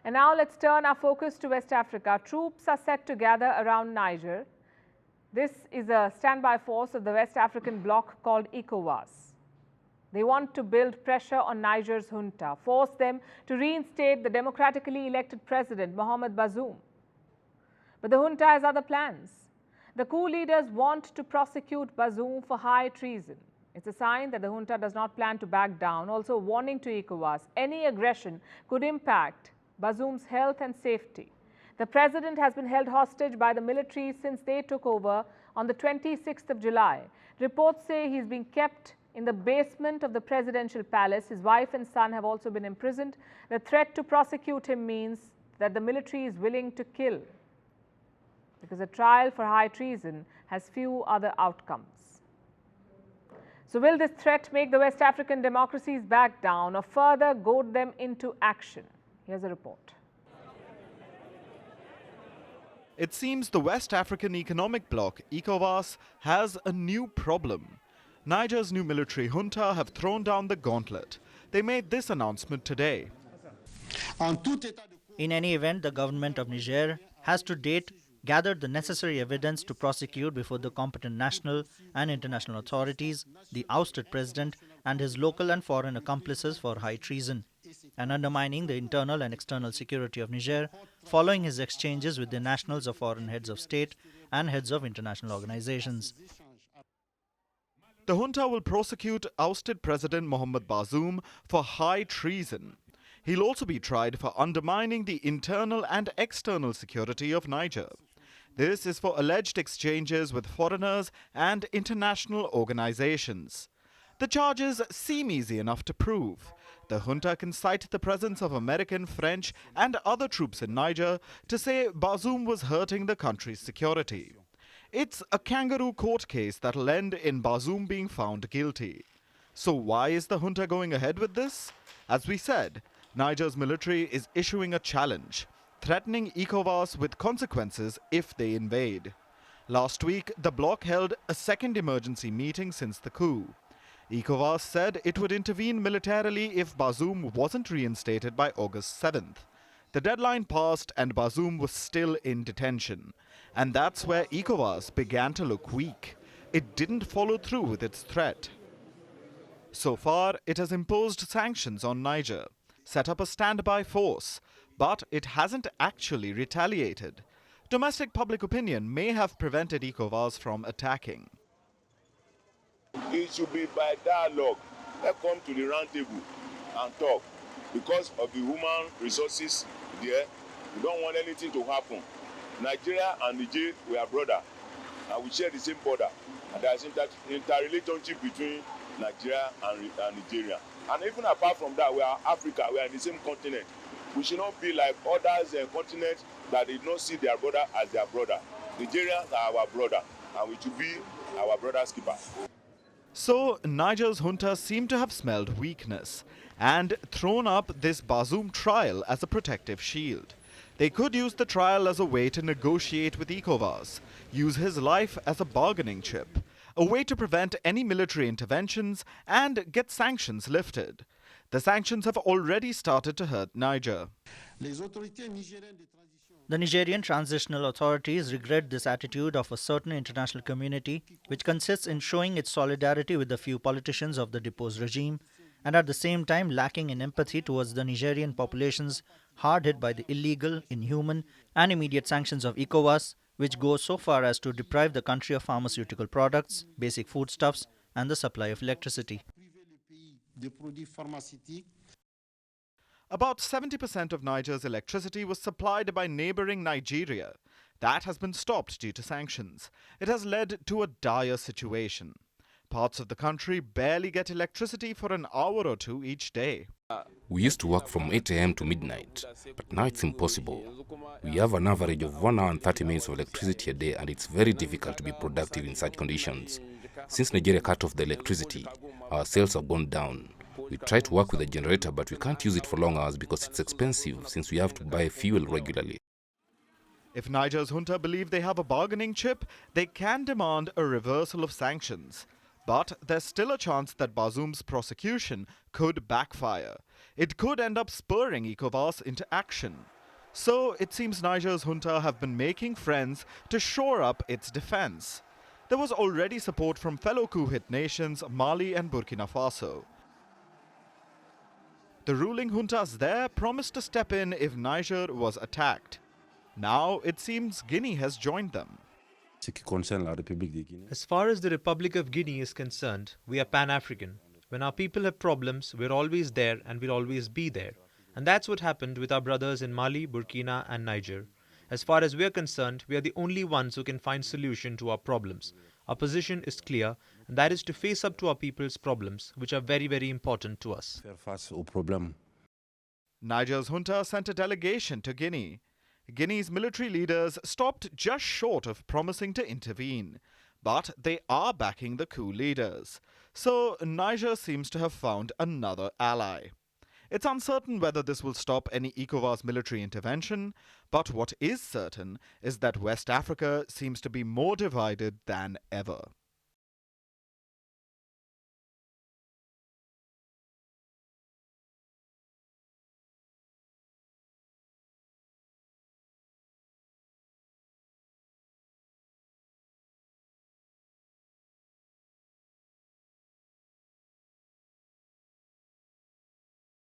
And now let's turn our focus to West Africa. Troops are set to gather around Niger. This is a standby force of the West African bloc called ECOWAS. They want to build pressure on Niger's junta, force them to reinstate the democratically elected president, Mohamed Bazoum. But the junta has other plans. The coup leaders want to prosecute Bazoum for high treason. It's a sign that the junta does not plan to back down, also warning to ECOWAS any aggression could impact Bazoum's health and safety. The president has been held hostage by the military since they took over on the 26th of July. Reports say he's being kept in the basement of the presidential palace. His wife and son have also been imprisoned. The threat to prosecute him means that the military is willing to kill, because a trial for high treason has few other outcomes. So will this threat make the West African democracies back down or further goad them into action? Here's a report. It seems the West African Economic Bloc, ECOWAS, has a new problem. Niger's new military junta have thrown down the gauntlet. They made this announcement today. In any event, the government of Niger has to date gathered the necessary evidence to prosecute before the competent national and international authorities the ousted president and his local and foreign accomplices for high treason and undermining the internal and external security of Niger following his exchanges with the nationals of foreign heads of state and heads of international organizations. The junta will prosecute ousted President Mohamed Bazoum for high treason. He'll also be tried for undermining the internal and external security of Niger. This is for alleged exchanges with foreigners and international organizations. The charges seem easy enough to prove. The junta can cite the presence of American, French and other troops in Niger to say Bazoum was hurting the country's security. It's a kangaroo court case that'll end in Bazoum being found guilty. So why is the junta going ahead with this? As we said, Niger's military is issuing a challenge, threatening ECOWAS with consequences if they invade. Last week, the bloc held a second emergency meeting since the coup. ECOWAS said it would intervene militarily if Bazoum wasn't reinstated by August 7th. The deadline passed and Bazoum was still in detention. And that's where ECOWAS began to look weak. It didn't follow through with its threat. So far, it has imposed sanctions on Niger, set up a standby force, but it hasn't actually retaliated. Domestic public opinion may have prevented ECOWAS from attacking. It should be by dialogue. Let's come to the round table and talk. Because of the human resources there, we don't want anything to happen. Nigeria and Niger, we are brothers, and we share the same border. And there's interrelationship between Nigeria and Nigeria. And even apart from that, we are Africa, we are in the same continent. We should not be like others continents that did not see their brother as their brother. Nigerians are our brother, and we should be our brother's keeper. So, Niger's junta seem to have smelled weakness and thrown up this Bazoum trial as a protective shield. They could use the trial as a way to negotiate with ECOWAS, use his life as a bargaining chip, a way to prevent any military interventions and get sanctions lifted. The sanctions have already started to hurt Niger. The Nigerian transitional authorities regret this attitude of a certain international community, which consists in showing its solidarity with the few politicians of the deposed regime, and at the same time lacking in empathy towards the Nigerian populations hard hit by the illegal, inhuman, and immediate sanctions of ECOWAS, which go so far as to deprive the country of pharmaceutical products, basic foodstuffs, and the supply of electricity. About 70% of Niger's electricity was supplied by neighboring Nigeria. That has been stopped due to sanctions. It has led to a dire situation. Parts of the country barely get electricity for an hour or two each day. We used to work from 8 a.m. to midnight, but now it's impossible. We have an average of 1 hour and 30 minutes of electricity a day, and it's very difficult to be productive in such conditions. Since Nigeria cut off the electricity, our sales have gone down. We try to work with a generator, but we can't use it for long hours because it's expensive since we have to buy fuel regularly. If Niger's junta believe they have a bargaining chip, they can demand a reversal of sanctions. But there's still a chance that Bazoum's prosecution could backfire. It could end up spurring ECOWAS into action. So it seems Niger's junta have been making friends to shore up its defense. There was already support from fellow coup-hit nations Mali and Burkina Faso. The ruling juntas there promised to step in if Niger was attacked. Now it seems Guinea has joined them. As far as the Republic of Guinea is concerned, we are Pan-African. When our people have problems, we're always there and we'll always be there. And that's what happened with our brothers in Mali, Burkina and Niger. As far as we're concerned, we are the only ones who can find solution to our problems. Our position is clear, and that is to face up to our people's problems, which are very, very important to us. Niger's junta sent a delegation to Guinea. Guinea's military leaders stopped just short of promising to intervene, but they are backing the coup leaders. So Niger seems to have found another ally. It's uncertain whether this will stop any ECOWAS military intervention, but what is certain is that West Africa seems to be more divided than ever.